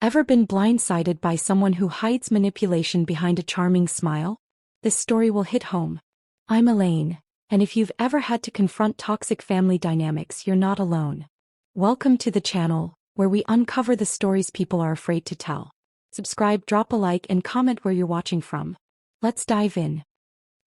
Ever been blindsided by someone who hides manipulation behind a charming smile? This story will hit home. I'm Elaine, and if you've ever had to confront toxic family dynamics, you're not alone. Welcome to the channel, where we uncover the stories people are afraid to tell. Subscribe, drop a like, and comment where you're watching from. Let's dive in.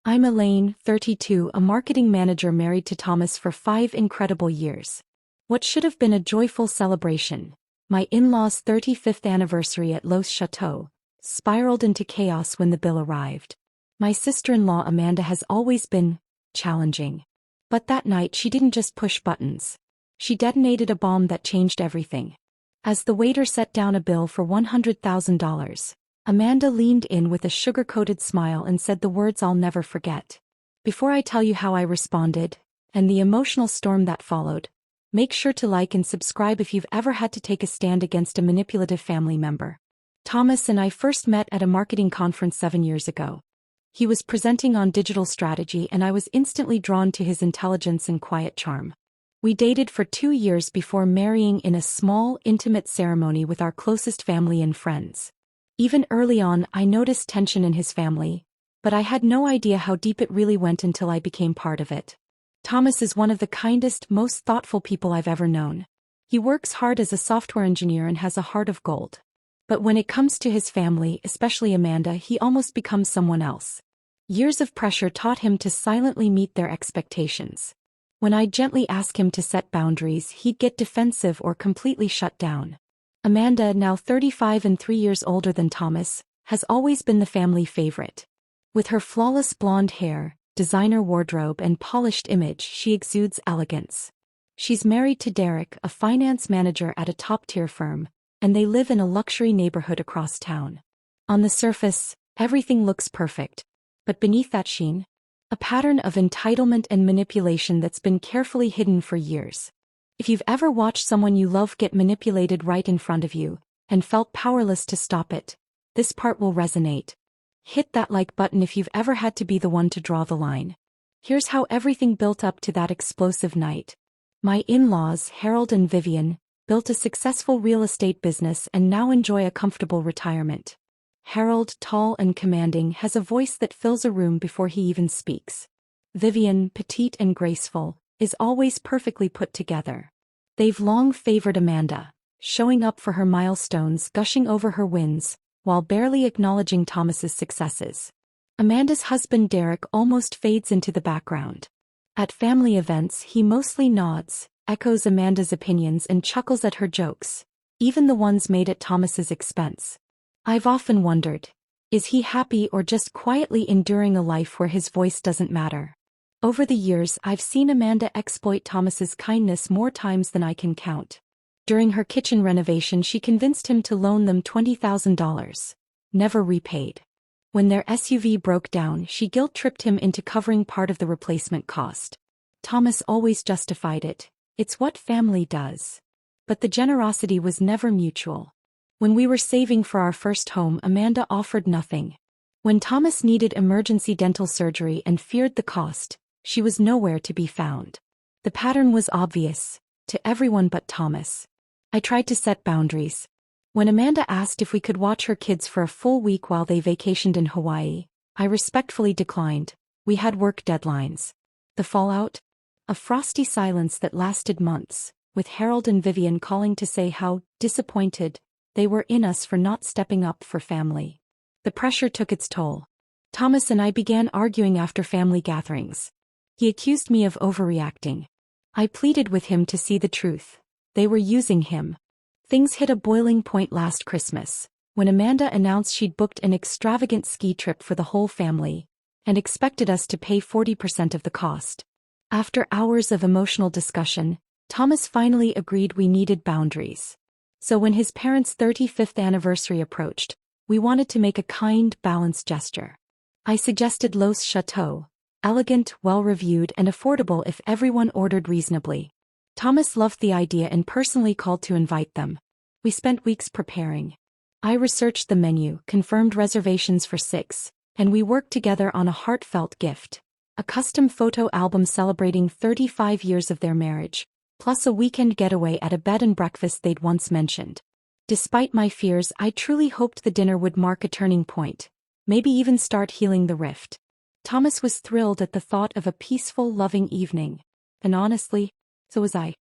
I'm Elaine, 32, a marketing manager married to Thomas for 5 incredible years. What should have been a joyful celebration, my in-laws' 35th anniversary at Los Chateaux, spiraled into chaos when the bill arrived. My sister-in-law Amanda has always been challenging. But that night she didn't just push buttons. She detonated a bomb that changed everything. As the waiter set down a bill for $100,000, Amanda leaned in with a sugar-coated smile and said the words I'll never forget. Before I tell you how I responded, and the emotional storm that followed, make sure to like and subscribe if you've ever had to take a stand against a manipulative family member. Thomas and I first met at a marketing conference 7 years ago. He was presenting on digital strategy and I was instantly drawn to his intelligence and quiet charm. We dated for 2 years before marrying in a small, intimate ceremony with our closest family and friends. Even early on, I noticed tension in his family, but I had no idea how deep it really went until I became part of it. Thomas is one of the kindest, most thoughtful people I've ever known. He works hard as a software engineer and has a heart of gold. But when it comes to his family, especially Amanda, he almost becomes someone else. Years of pressure taught him to silently meet their expectations. When I gently ask him to set boundaries, he'd get defensive or completely shut down. Amanda, now 35 and 3 years older than Thomas, has always been the family favorite. With her flawless blonde hair, designer wardrobe, and polished image, she exudes elegance. She's married to Derek, a finance manager at a top-tier firm, and they live in a luxury neighborhood across town. On the surface, everything looks perfect. But beneath that sheen, a pattern of entitlement and manipulation that's been carefully hidden for years. If you've ever watched someone you love get manipulated right in front of you, and felt powerless to stop it, this part will resonate. Hit that like button if you've ever had to be the one to draw the line. Here's how everything built up to that explosive night. My in-laws, Harold and Vivian, built a successful real estate business and now enjoy a comfortable retirement. Harold, tall and commanding, has a voice that fills a room before he even speaks. Vivian, petite and graceful, is always perfectly put together. They've long favored Amanda, showing up for her milestones, gushing over her wins, while barely acknowledging Thomas's successes. Amanda's husband Derek almost fades into the background. At family events, he mostly nods, echoes Amanda's opinions and chuckles at her jokes, even the ones made at Thomas's expense. I've often wondered, is he happy or just quietly enduring a life where his voice doesn't matter? Over the years, I've seen Amanda exploit Thomas's kindness more times than I can count. During her kitchen renovation, she convinced him to loan them $20,000, never repaid. When their SUV broke down, she guilt-tripped him into covering part of the replacement cost. Thomas always justified it. It's what family does. But the generosity was never mutual. When we were saving for our first home, Amanda offered nothing. When Thomas needed emergency dental surgery and feared the cost, she was nowhere to be found. The pattern was obvious, to everyone but Thomas. I tried to set boundaries. When Amanda asked if we could watch her kids for a full week while they vacationed in Hawaii, I respectfully declined. We had work deadlines. The fallout? A frosty silence that lasted months, with Harold and Vivian calling to say how disappointed they were in us for not stepping up for family. The pressure took its toll. Thomas and I began arguing after family gatherings. He accused me of overreacting. I pleaded with him to see the truth. They were using him. Things hit a boiling point last Christmas, when Amanda announced she'd booked an extravagant ski trip for the whole family, and expected us to pay 40% of the cost. After hours of emotional discussion, Thomas finally agreed we needed boundaries. So when his parents' 35th anniversary approached, we wanted to make a kind, balanced gesture. I suggested Los Chateaux, elegant, well-reviewed, and affordable if everyone ordered reasonably. Thomas loved the idea and personally called to invite them. We spent weeks preparing. I researched the menu, confirmed reservations for 6, and we worked together on a heartfelt gift. A custom photo album celebrating 35 years of their marriage, plus a weekend getaway at a bed and breakfast they'd once mentioned. Despite my fears, I truly hoped the dinner would mark a turning point, maybe even start healing the rift. Thomas was thrilled at the thought of a peaceful, loving evening. And honestly, so was I.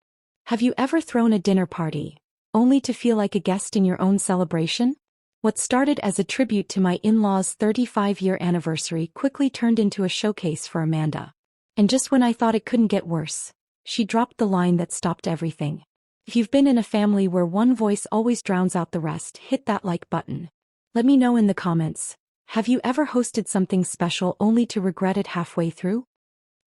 Have you ever thrown a dinner party, only to feel like a guest in your own celebration? What started as a tribute to my in-laws' 35-year anniversary quickly turned into a showcase for Amanda. And just when I thought it couldn't get worse, she dropped the line that stopped everything. If you've been in a family where one voice always drowns out the rest, hit that like button. Let me know in the comments. Have you ever hosted something special only to regret it halfway through?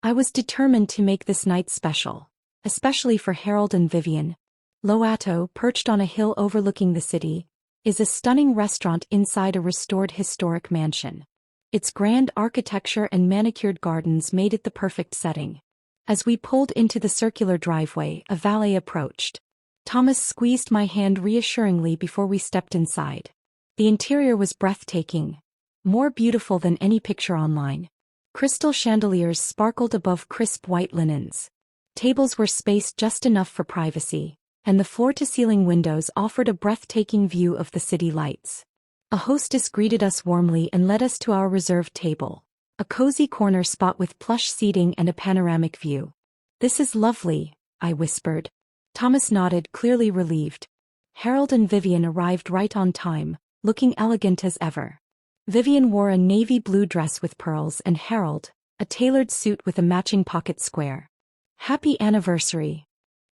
I was determined to make this night special, especially for Harold and Vivian. Loato, perched on a hill overlooking the city, is a stunning restaurant inside a restored historic mansion. Its grand architecture and manicured gardens made it the perfect setting. As we pulled into the circular driveway, a valet approached. Thomas squeezed my hand reassuringly before we stepped inside. The interior was breathtaking, more beautiful than any picture online. Crystal chandeliers sparkled above crisp white linens. Tables were spaced just enough for privacy, and the floor-to-ceiling windows offered a breathtaking view of the city lights. A hostess greeted us warmly and led us to our reserved table, a cozy corner spot with plush seating and a panoramic view. "This is lovely," I whispered. Thomas nodded, clearly relieved. Harold and Vivian arrived right on time, looking elegant as ever. Vivian wore a navy blue dress with pearls and Harold, a tailored suit with a matching pocket square. "Happy anniversary,"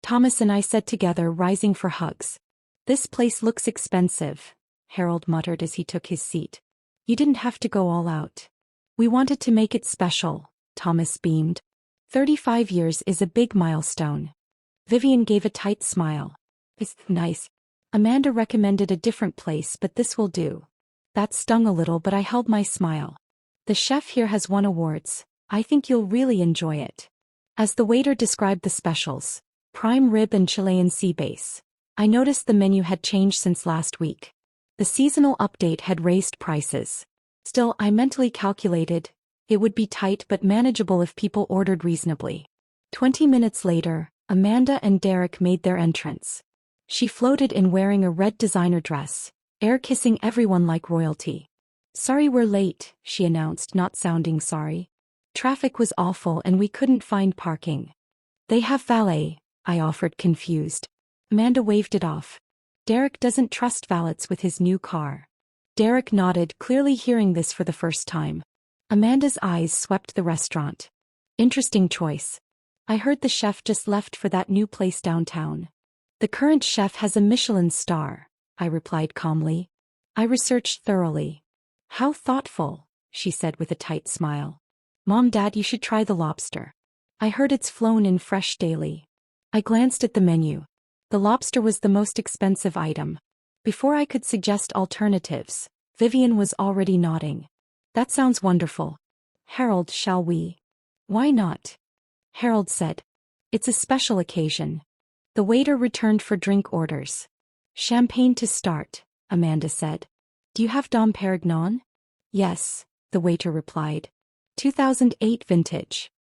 Thomas and I said together, rising for hugs. "This place looks expensive," Harold muttered as he took his seat. "You didn't have to go all out." "We wanted to make it special," Thomas beamed. 35 years is a big milestone. Vivian gave a tight smile. "It's nice. Amanda recommended a different place, but this will do." That stung a little, but I held my smile. "The chef here has won awards. I think you'll really enjoy it." As the waiter described the specials, prime rib and Chilean sea bass, I noticed the menu had changed since last week. The seasonal update had raised prices. Still, I mentally calculated, it would be tight but manageable if people ordered reasonably. 20 minutes later, Amanda and Derek made their entrance. She floated in wearing a red designer dress, air-kissing everyone like royalty. "Sorry we're late," she announced, not sounding sorry. "Traffic was awful and we couldn't find parking." "They have valet," I offered, confused. Amanda waved it off. "Derek doesn't trust valets with his new car." Derek nodded, clearly hearing this for the first time. Amanda's eyes swept the restaurant. "Interesting choice. I heard the chef just left for that new place downtown." "The current chef has a Michelin star," I replied calmly. "I researched thoroughly." "How thoughtful," she said with a tight smile. "Mom, Dad, you should try the lobster. I heard it's flown in fresh daily." I glanced at the menu. The lobster was the most expensive item. Before I could suggest alternatives, Vivian was already nodding. "That sounds wonderful. Harold, shall we?" "Why not?" Harold said. "It's a special occasion." The waiter returned for drink orders. "Champagne to start," Amanda said. "Do you have Dom Perignon?" "Yes," the waiter replied. 2008 vintage.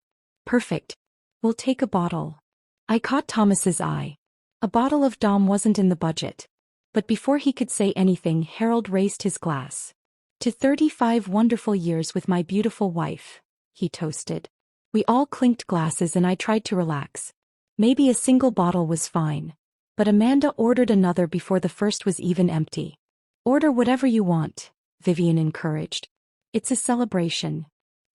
"Perfect. We'll take a bottle." I caught Thomas's eye. A bottle of Dom wasn't in the budget. But before he could say anything, Harold raised his glass. "To 35 wonderful years with my beautiful wife," he toasted. We all clinked glasses and I tried to relax. Maybe a single bottle was fine. But Amanda ordered another before the first was even empty. "Order whatever you want," Vivian encouraged. "It's a celebration."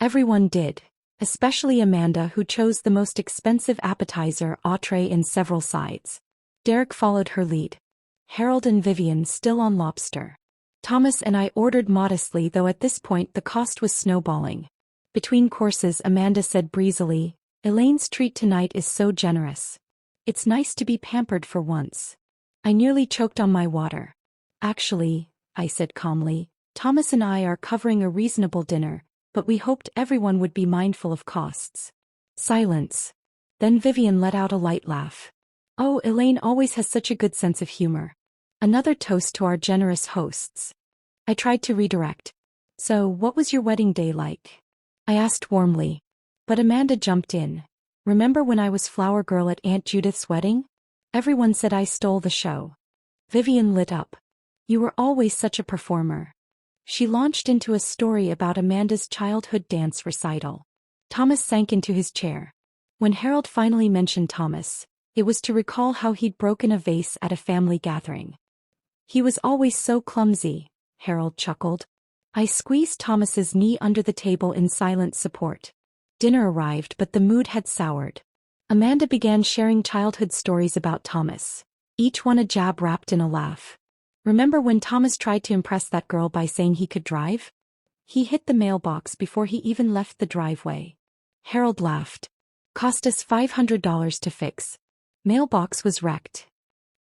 Everyone did, especially Amanda, who chose the most expensive appetizer, entree and several sides. Derek followed her lead. Harold and Vivian still on lobster. Thomas and I ordered modestly, though at this point the cost was snowballing. Between courses, Amanda said breezily, "Elaine's treat tonight is so generous. It's nice to be pampered for once." I nearly choked on my water. "Actually," I said calmly, "Thomas and I are covering a reasonable dinner, but we hoped everyone would be mindful of costs." Silence. Then Vivian let out a light laugh. "Oh, Elaine always has such a good sense of humor." Another toast to our generous hosts. I tried to redirect. "So, what was your wedding day like?" I asked warmly. But Amanda jumped in. "Remember when I was flower girl at Aunt Judith's wedding? Everyone said I stole the show." Vivian lit up. You were always such a performer. She launched into a story about Amanda's childhood dance recital. Thomas sank into his chair. When Harold finally mentioned Thomas, it was to recall how he'd broken a vase at a family gathering. He was always so clumsy, Harold chuckled. I squeezed Thomas's knee under the table in silent support. Dinner arrived, but the mood had soured. Amanda began sharing childhood stories about Thomas, each one a jab wrapped in a laugh. Remember when Thomas tried to impress that girl by saying he could drive? He hit the mailbox before he even left the driveway. Harold laughed. Cost us $500 to fix. Mailbox was wrecked.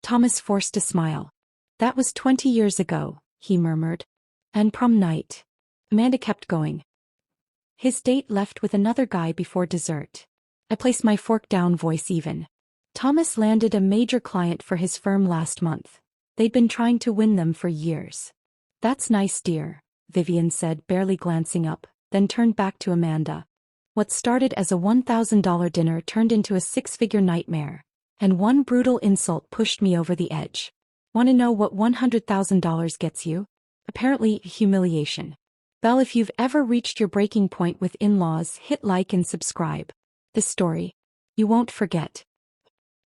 Thomas forced a smile. That was 20 years ago, he murmured. And prom night. Amanda kept going. His date left with another guy before dessert. I placed my fork down, voice even. Thomas landed a major client for his firm last month. They'd been trying to win them for years. That's nice, dear, Vivian said, barely glancing up, then turned back to Amanda. What started as a $1,000 dinner turned into a six-figure nightmare, and one brutal insult pushed me over the edge. Want to know what $100,000 gets you? Apparently, humiliation. Belle, if you've ever reached your breaking point with in-laws, hit like and subscribe. This story, you won't forget.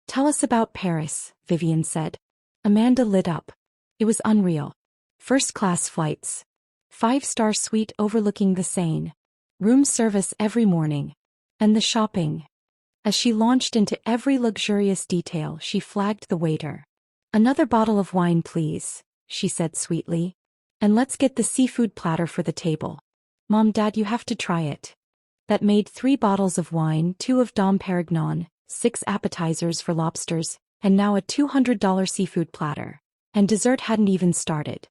Tell us about Paris, Vivian said. Amanda lit up. It was unreal. First-class flights. 5-star suite overlooking the Seine. Room service every morning. And the shopping. As she launched into every luxurious detail, she flagged the waiter. Another bottle of wine, please, she said sweetly. And let's get the seafood platter for the table. Mom, Dad, you have to try it. That made 3 bottles of wine, 2 of Dom Perignon, 6 appetizers for lobsters, and now a $200 seafood platter. And dessert hadn't even started.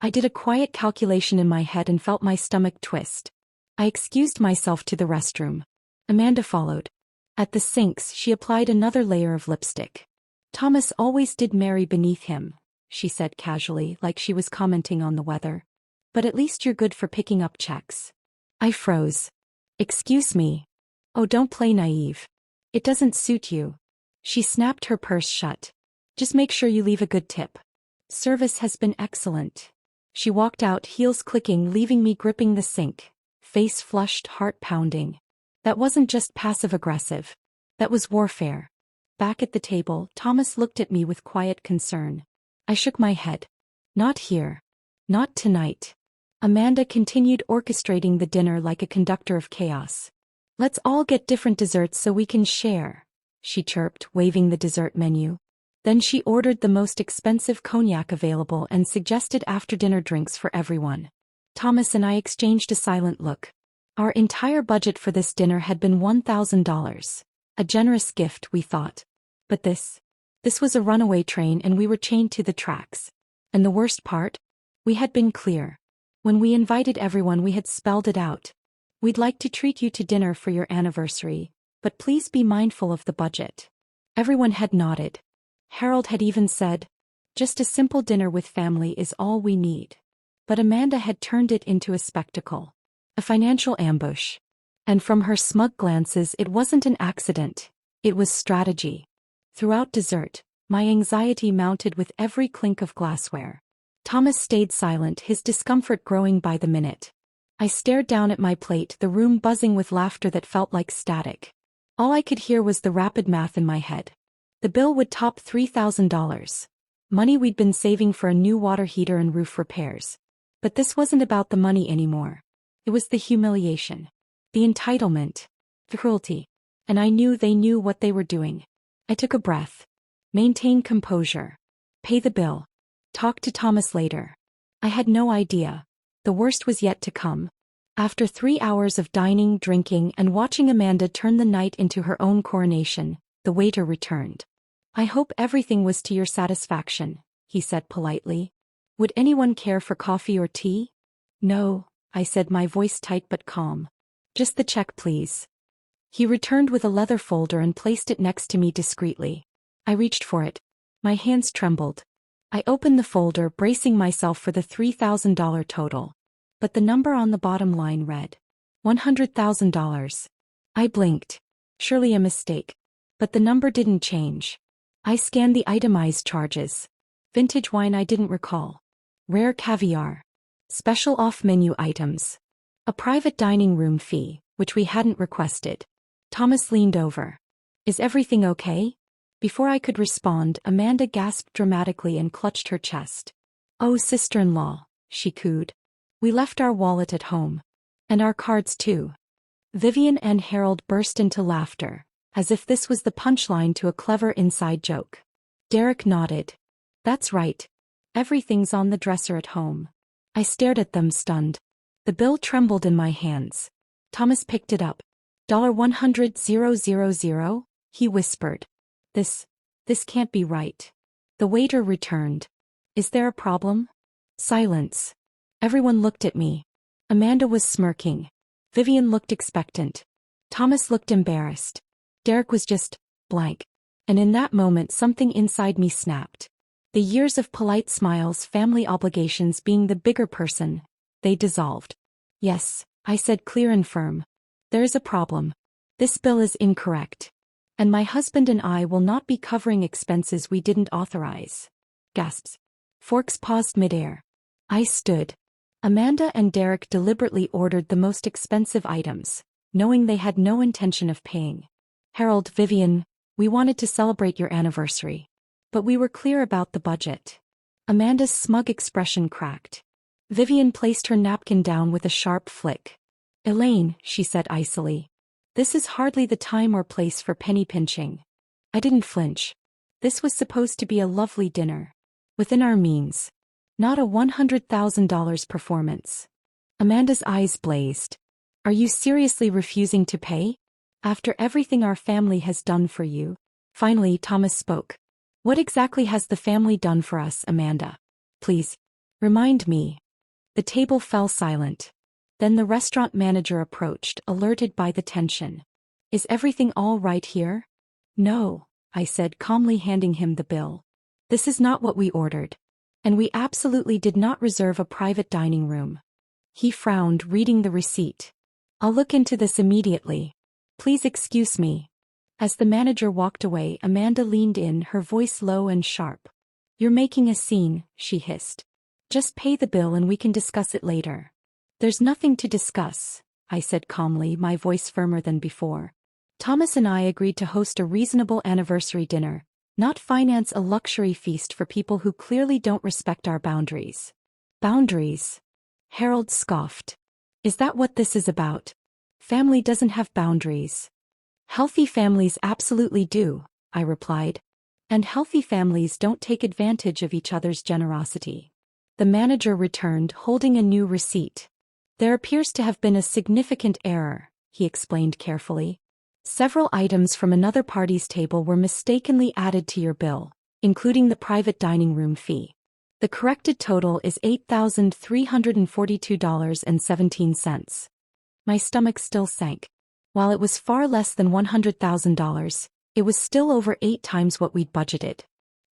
I did a quiet calculation in my head and felt my stomach twist. I excused myself to the restroom. Amanda followed. At the sinks, she applied another layer of lipstick. Thomas always did marry beneath him, she said casually, like she was commenting on the weather. But at least you're good for picking up checks. I froze. Excuse me. Oh, don't play naive. It doesn't suit you. She snapped her purse shut. Just make sure you leave a good tip. Service has been excellent. She walked out, heels clicking, leaving me gripping the sink, face flushed, heart pounding. That wasn't just passive-aggressive. That was warfare. Back at the table, Thomas looked at me with quiet concern. I shook my head. Not here. Not tonight. Amanda continued orchestrating the dinner like a conductor of chaos. Let's all get different desserts so we can share, she chirped, waving the dessert menu. Then she ordered the most expensive cognac available and suggested after-dinner drinks for everyone. Thomas and I exchanged a silent look. Our entire budget for this dinner had been $1,000. A generous gift, we thought. But this was a runaway train and we were chained to the tracks. And the worst part? We had been clear. When we invited everyone, we had spelled it out. We'd like to treat you to dinner for your anniversary, but please be mindful of the budget. Everyone had nodded. Harold had even said, just a simple dinner with family is all we need. But Amanda had turned it into a spectacle. A financial ambush. And from her smug glances, it wasn't an accident. It was strategy. Throughout dessert, my anxiety mounted with every clink of glassware. Thomas stayed silent, his discomfort growing by the minute. I stared down at my plate, the room buzzing with laughter that felt like static. All I could hear was the rapid math in my head. The bill would top $3,000. Money we'd been saving for a new water heater and roof repairs. But this wasn't about the money anymore. It was the humiliation. The entitlement. The cruelty. And I knew they knew what they were doing. I took a breath. Maintain composure. Pay the bill. Talk to Thomas later. I had no idea. The worst was yet to come. After 3 hours of dining, drinking, and watching Amanda turn the night into her own coronation, the waiter returned. I hope everything was to your satisfaction, he said politely. Would anyone care for coffee or tea? No, I said, my voice tight but calm. Just the check, please. He returned with a leather folder and placed it next to me discreetly. I reached for it. My hands trembled. I opened the folder, bracing myself for the $3,000 total. But the number on the bottom line read $100,000. I blinked. Surely a mistake. But the number didn't change. I scanned the itemized charges. Vintage wine I didn't recall. Rare caviar. Special off-menu items. A private dining room fee, which we hadn't requested. Thomas leaned over. Is everything okay? Before I could respond, Amanda gasped dramatically and clutched her chest. Oh, sister-in-law, she cooed. We left our wallet at home. And our cards too. Vivian and Harold burst into laughter, as if this was the punchline to a clever inside joke. Derek nodded. That's right. Everything's on the dresser at home. I stared at them stunned. The bill trembled in my hands. Thomas picked it up. $100,000, he whispered. This can't be right. The waiter returned. Is there a problem? Silence. Everyone looked at me. Amanda was smirking. Vivian looked expectant. Thomas looked embarrassed. Derek was just blank. And in that moment something inside me snapped. The years of polite smiles, family obligations being the bigger person, they dissolved. Yes, I said clear and firm. There is a problem. This bill is incorrect. And my husband and I will not be covering expenses we didn't authorize. Gasps. Forks paused midair. I stood. Amanda and Derek deliberately ordered the most expensive items, knowing they had no intention of paying. Harold, Vivian, we wanted to celebrate your anniversary. But we were clear about the budget. Amanda's smug expression cracked. Vivian placed her napkin down with a sharp flick. Elaine, she said icily. This is hardly the time or place for penny pinching. I didn't flinch. This was supposed to be a lovely dinner. Within our means. Not a $100,000 performance. Amanda's eyes blazed. Are you seriously refusing to pay? After everything our family has done for you? Finally, Thomas spoke. What exactly has the family done for us, Amanda? Please. Remind me. The table fell silent. Then the restaurant manager approached, alerted by the tension. Is everything all right here? No, I said, calmly handing him the bill. This is not what we ordered. And we absolutely did not reserve a private dining room. He frowned, reading the receipt. I'll look into this immediately. Please excuse me. As the manager walked away, Amanda leaned in, her voice low and sharp. You're making a scene, she hissed. Just pay the bill and we can discuss it later. There's nothing to discuss, I said calmly, my voice firmer than before. Thomas and I agreed to host a reasonable anniversary dinner, not finance a luxury feast for people who clearly don't respect our boundaries. Boundaries? Harold scoffed. Is that what this is about? Family doesn't have boundaries. Healthy families absolutely do, I replied. And healthy families don't take advantage of each other's generosity. The manager returned, holding a new receipt. There appears to have been a significant error, he explained carefully. Several items from another party's table were mistakenly added to your bill, including the private dining room fee. The corrected total is $8,342.17. My stomach still sank. While it was far less than $100,000, it was still over 8 times what we'd budgeted.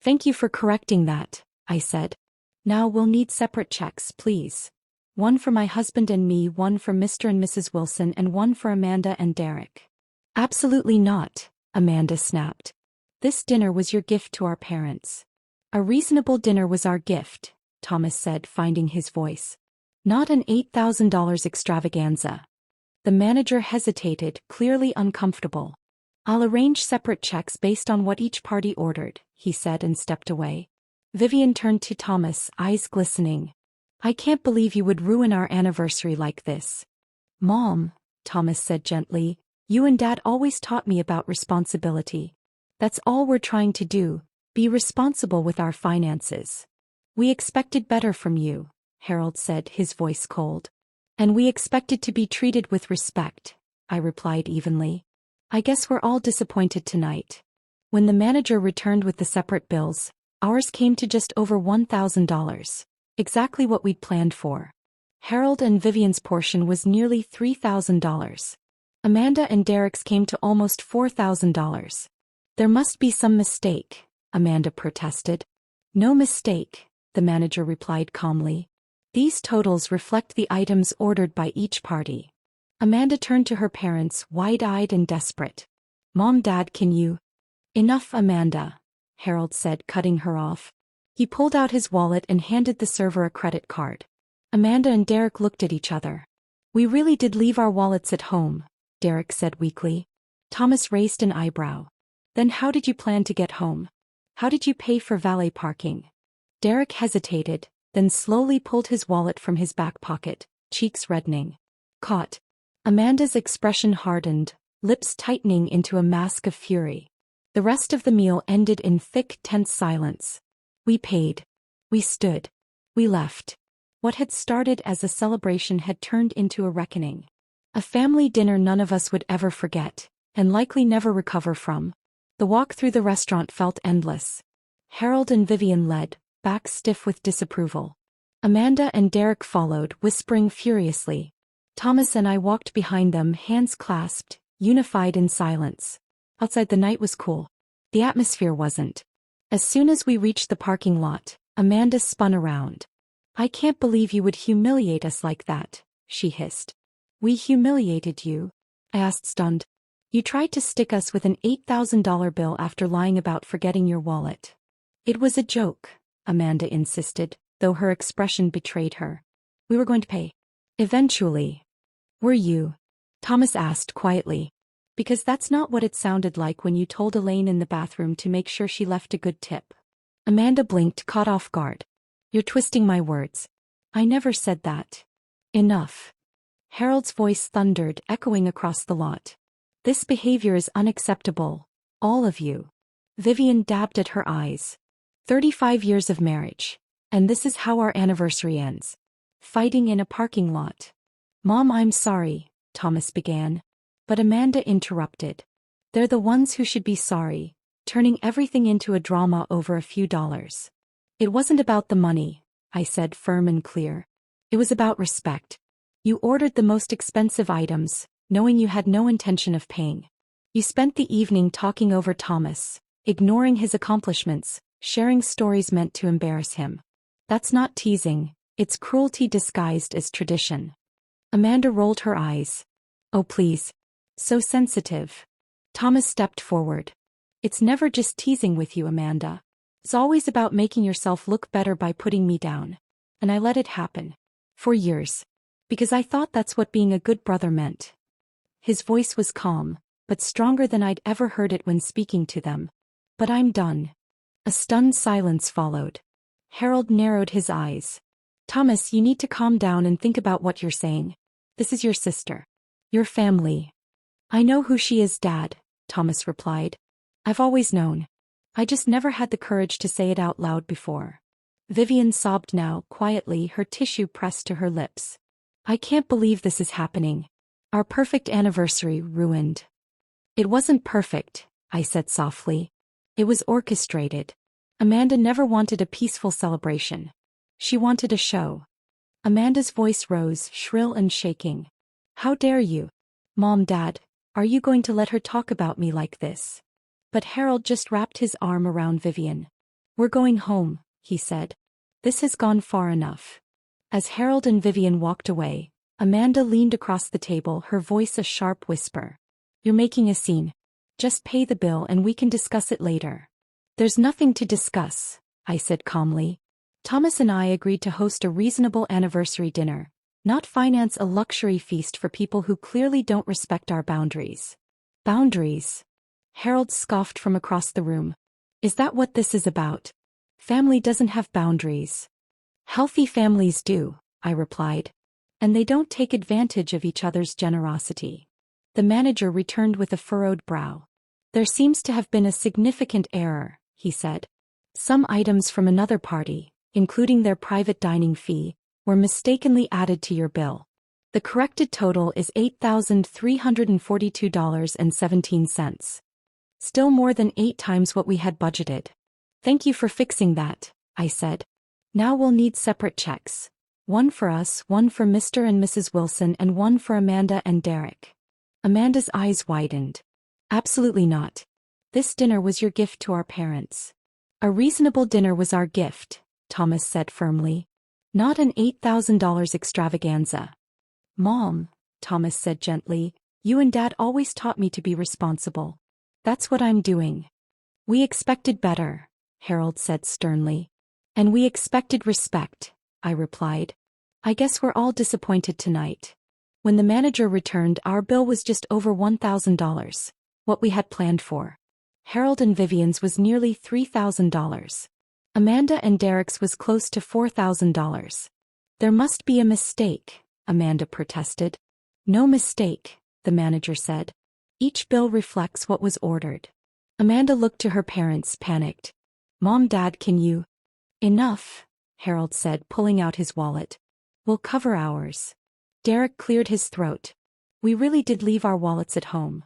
Thank you for correcting that, I said. Now we'll need separate checks, please. One for my husband and me, one for Mr. and Mrs. Wilson, and one for Amanda and Derek. Absolutely not, Amanda snapped. This dinner was your gift to our parents. A reasonable dinner was our gift, Thomas said, finding his voice. Not an $8,000 extravaganza. The manager hesitated, clearly uncomfortable. I'll arrange separate checks based on what each party ordered, he said and stepped away. Vivian turned to Thomas, eyes glistening. I can't believe you would ruin our anniversary like this. Mom, Thomas said gently, you and Dad always taught me about responsibility. That's all we're trying to do, be responsible with our finances. We expected better from you, Harold said, his voice cold. And we expected to be treated with respect, I replied evenly. I guess we're all disappointed tonight. When the manager returned with the separate bills, ours came to just over $1,000. Exactly what we'd planned for. Harold and Vivian's portion was nearly $3,000. Amanda and Derek's came to almost $4,000. There must be some mistake, Amanda protested. No mistake, the manager replied calmly. These totals reflect the items ordered by each party. Amanda turned to her parents, wide-eyed and desperate. Mom, Dad, can you? Enough, Amanda, Harold said, cutting her off. He pulled out his wallet and handed the server a credit card. Amanda and Derek looked at each other. We really did leave our wallets at home, Derek said weakly. Thomas raised an eyebrow. Then how did you plan to get home? How did you pay for valet parking? Derek hesitated, then slowly pulled his wallet from his back pocket, cheeks reddening. Caught. Amanda's expression hardened, lips tightening into a mask of fury. The rest of the meal ended in thick, tense silence. We paid. We stood. We left. What had started as a celebration had turned into a reckoning. A family dinner none of us would ever forget, and likely never recover from. The walk through the restaurant felt endless. Harold and Vivian led, backs stiff with disapproval. Amanda and Derek followed, whispering furiously. Thomas and I walked behind them, hands clasped, unified in silence. Outside the night was cool. The atmosphere wasn't. As soon as we reached the parking lot, Amanda spun around. I can't believe you would humiliate us like that, she hissed. We humiliated you? I asked stunned. You tried to stick us with an $8,000 bill after lying about forgetting your wallet. It was a joke, Amanda insisted, though her expression betrayed her. We were going to pay. Eventually. Were you? Thomas asked quietly. Because that's not what it sounded like when you told Elaine in the bathroom to make sure she left a good tip. Amanda blinked, caught off guard. You're twisting my words. I never said that. Enough. Harold's voice thundered, echoing across the lot. This behavior is unacceptable. All of you. Vivian dabbed at her eyes. 35 years of marriage. And this is how our anniversary ends. Fighting in a parking lot. Mom, I'm sorry, Thomas began. But Amanda interrupted. They're the ones who should be sorry, turning everything into a drama over a few dollars. It wasn't about the money, I said, firm and clear. It was about respect. You ordered the most expensive items, knowing you had no intention of paying. You spent the evening talking over Thomas, ignoring his accomplishments, sharing stories meant to embarrass him. That's not teasing, it's cruelty disguised as tradition. Amanda rolled her eyes. Oh please. So sensitive. Thomas stepped forward. It's never just teasing with you, Amanda. It's always about making yourself look better by putting me down. And I let it happen. For years. Because I thought that's what being a good brother meant. His voice was calm, but stronger than I'd ever heard it when speaking to them. But I'm done. A stunned silence followed. Harold narrowed his eyes. Thomas, you need to calm down and think about what you're saying. This is your sister. Your family. I know who she is, Dad, Thomas replied. I've always known. I just never had the courage to say it out loud before. Vivian sobbed now, quietly, her tissue pressed to her lips. I can't believe this is happening. Our perfect anniversary ruined. It wasn't perfect, I said softly. It was orchestrated. Amanda never wanted a peaceful celebration. She wanted a show. Amanda's voice rose, shrill and shaking. How dare you? Mom, Dad, are you going to let her talk about me like this? But Harold just wrapped his arm around Vivian. We're going home, he said. This has gone far enough. As Harold and Vivian walked away, Amanda leaned across the table, her voice a sharp whisper. You're making a scene. Just pay the bill and we can discuss it later. There's nothing to discuss, I said calmly. Thomas and I agreed to host a reasonable anniversary dinner, not finance a luxury feast for people who clearly don't respect our boundaries. Boundaries? Harold scoffed from across the room. Is that what this is about? Family doesn't have boundaries. Healthy families do, I replied. And they don't take advantage of each other's generosity. The manager returned with a furrowed brow. There seems to have been a significant error, he said. Some items from another party, including their private dining fee, were mistakenly added to your bill. The corrected total is $8,342.17. Still more than 8 times what we had budgeted. Thank you for fixing that, I said. Now we'll need separate checks. One for us, one for Mr. and Mrs. Wilson, and one for Amanda and Derek. Amanda's eyes widened. Absolutely not. This dinner was your gift to our parents. A reasonable dinner was our gift, Thomas said firmly. Not an $8,000 extravaganza. Mom, Thomas said gently, you and Dad always taught me to be responsible. That's what I'm doing. We expected better, Harold said sternly. And we expected respect, I replied. I guess we're all disappointed tonight. When the manager returned, our bill was just over $1,000, what we had planned for. Harold and Vivian's was nearly $3,000. Amanda and Derek's was close to $4,000. There must be a mistake, Amanda protested. No mistake, the manager said. Each bill reflects what was ordered. Amanda looked to her parents, panicked. Mom, Dad, can you? Enough, Harold said, pulling out his wallet. We'll cover ours. Derek cleared his throat. We really did leave our wallets at home.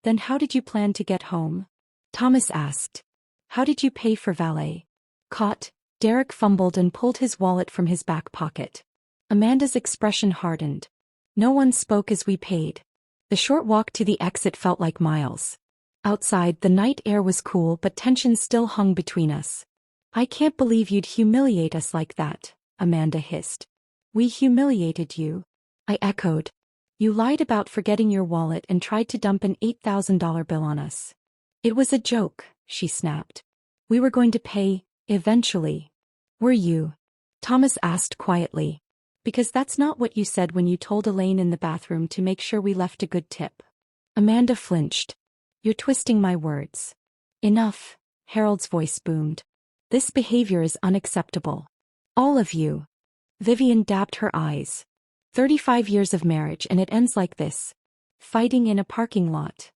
Then how did you plan to get home? Thomas asked. How did you pay for valet? Caught, Derek fumbled and pulled his wallet from his back pocket. Amanda's expression hardened. No one spoke as we paid. The short walk to the exit felt like miles. Outside, the night air was cool, but tension still hung between us. I can't believe you'd humiliate us like that, Amanda hissed. We humiliated you? I echoed. You lied about forgetting your wallet and tried to dump an $8,000 bill on us. It was a joke, she snapped. We were going to pay, eventually. Were you? Thomas asked quietly. Because that's not what you said when you told Elaine in the bathroom to make sure we left a good tip. Amanda flinched. You're twisting my words. Enough, Harold's voice boomed. This behavior is unacceptable. All of you. Vivian dabbed her eyes. 35 years of marriage and it ends like this. Fighting in a parking lot.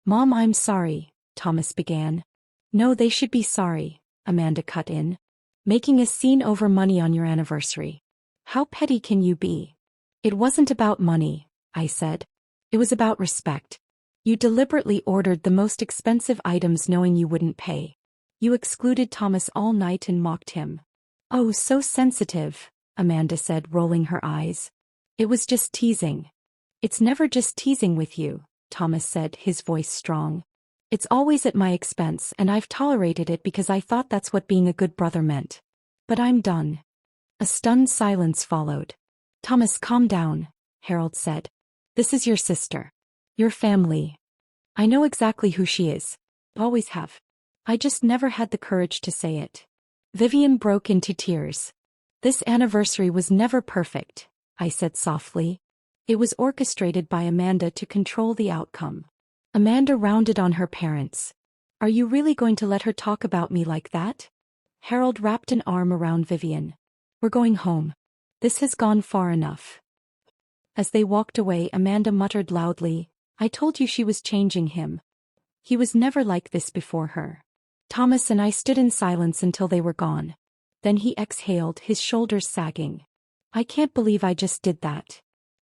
Mom, I'm sorry, Thomas began. No, they should be sorry, Amanda cut in. Making a scene over money on your anniversary. How petty can you be? It wasn't about money, I said. It was about respect. You deliberately ordered the most expensive items knowing you wouldn't pay. You excluded Thomas all night and mocked him. Oh, so sensitive, Amanda said, rolling her eyes. It was just teasing. It's never just teasing with you, Thomas said, his voice strong. It's always at my expense and I've tolerated it because I thought that's what being a good brother meant. But I'm done. A stunned silence followed. Thomas, calm down, Harold said. This is your sister. Your family. I know exactly who she is. Always have. I just never had the courage to say it. Vivian broke into tears. This anniversary was never perfect, I said softly. It was orchestrated by Amanda to control the outcome. Amanda rounded on her parents. Are you really going to let her talk about me like that? Harold wrapped an arm around Vivian. We're going home. This has gone far enough. As they walked away, Amanda muttered loudly, I told you she was changing him. He was never like this before her. Thomas and I stood in silence until they were gone. Then he exhaled, his shoulders sagging. I can't believe I just did that.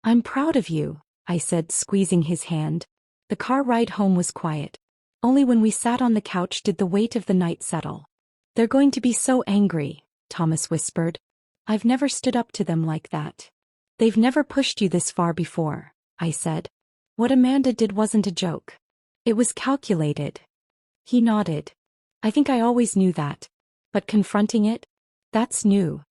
I'm proud of you, I said, squeezing his hand. The car ride home was quiet. Only when we sat on the couch did the weight of the night settle. They're going to be so angry, Thomas whispered. I've never stood up to them like that. They've never pushed you this far before, I said. What Amanda did wasn't a joke. It was calculated. He nodded. I think I always knew that. But confronting it? That's new.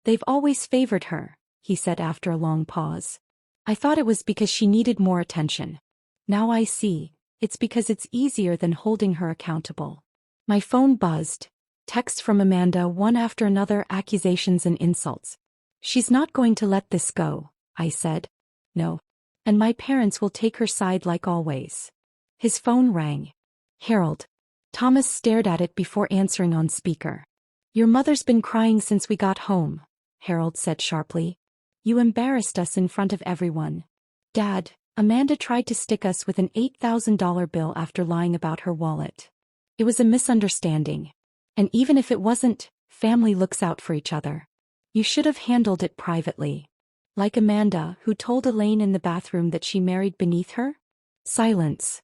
They've always favored her, he said after a long pause. I thought it was because she needed more attention. Now I see, it's because it's easier than holding her accountable. My phone buzzed. Texts from Amanda, one after another, accusations and insults. She's not going to let this go, I said. No. And my parents will take her side like always. His phone rang. Harold. Thomas stared at it before answering on speaker. Your mother's been crying since we got home, Harold said sharply. You embarrassed us in front of everyone. Dad, Amanda tried to stick us with an $8,000 bill after lying about her wallet. It was a misunderstanding. And even if it wasn't, family looks out for each other. You should have handled it privately. Like Amanda, who told Elaine in the bathroom that she married beneath her? Silence.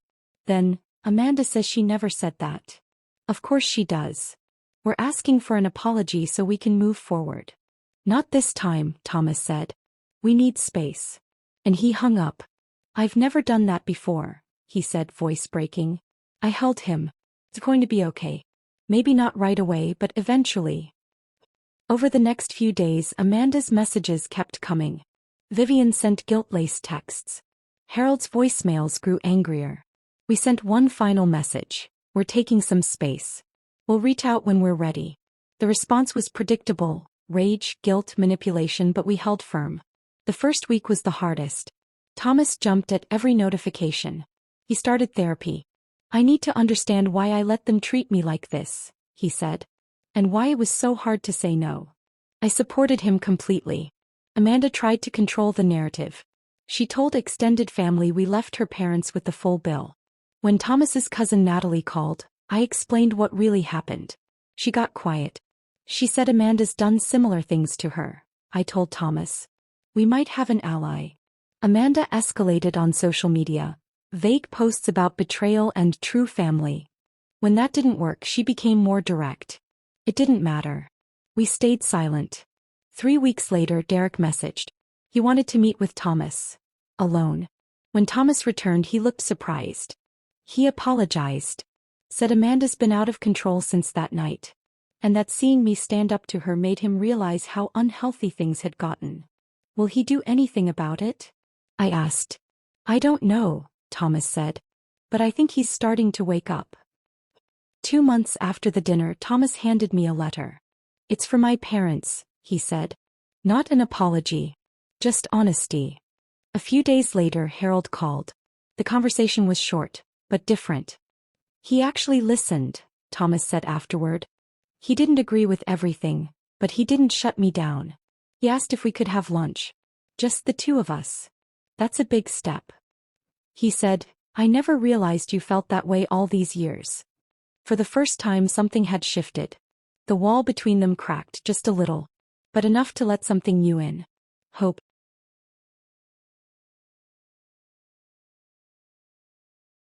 Then, Amanda says she never said that. Of course she does. We're asking for an apology so we can move forward. Not this time, Thomas said. We need space. And he hung up. I've never done that before, he said, voice breaking. I held him. It's going to be okay. Maybe not right away, but eventually. Over the next few days, Amanda's messages kept coming. Vivian sent guilt-laced texts. Harold's voicemails grew angrier. We sent one final message. We're taking some space. We'll reach out when we're ready. The response was predictable: rage, guilt, manipulation, but we held firm. The first week was the hardest. Thomas jumped at every notification. He started therapy. "I need to understand why I let them treat me like this," he said. "And why it was so hard to say no." I supported him completely. Amanda tried to control the narrative. She told extended family we left her parents with the full bill. When Thomas's cousin Natalie called, I explained what really happened. She got quiet. She said Amanda's done similar things to her. I told Thomas, "We might have an ally." Amanda escalated on social media. Vague posts about betrayal and true family. When that didn't work, she became more direct. It didn't matter. We stayed silent. 3 weeks later, Derek messaged. He wanted to meet with Thomas. Alone. When Thomas returned, he looked surprised. He apologized. Said Amanda's been out of control since that night. And that seeing me stand up to her made him realize how unhealthy things had gotten. "Will he do anything about it?" I asked. "I don't know," Thomas said. "But I think he's starting to wake up." 2 months after the dinner, Thomas handed me a letter. "It's for my parents," he said. Not an apology. Just honesty. A few days later, Harold called. The conversation was short, but different. "He actually listened," Thomas said afterward. "He didn't agree with everything, but he didn't shut me down. He asked if we could have lunch. Just the two of us. That's a big step." He said, "I never realized you felt that way all these years." For the first time, something had shifted. The wall between them cracked just a little, but enough to let something new in. Hope.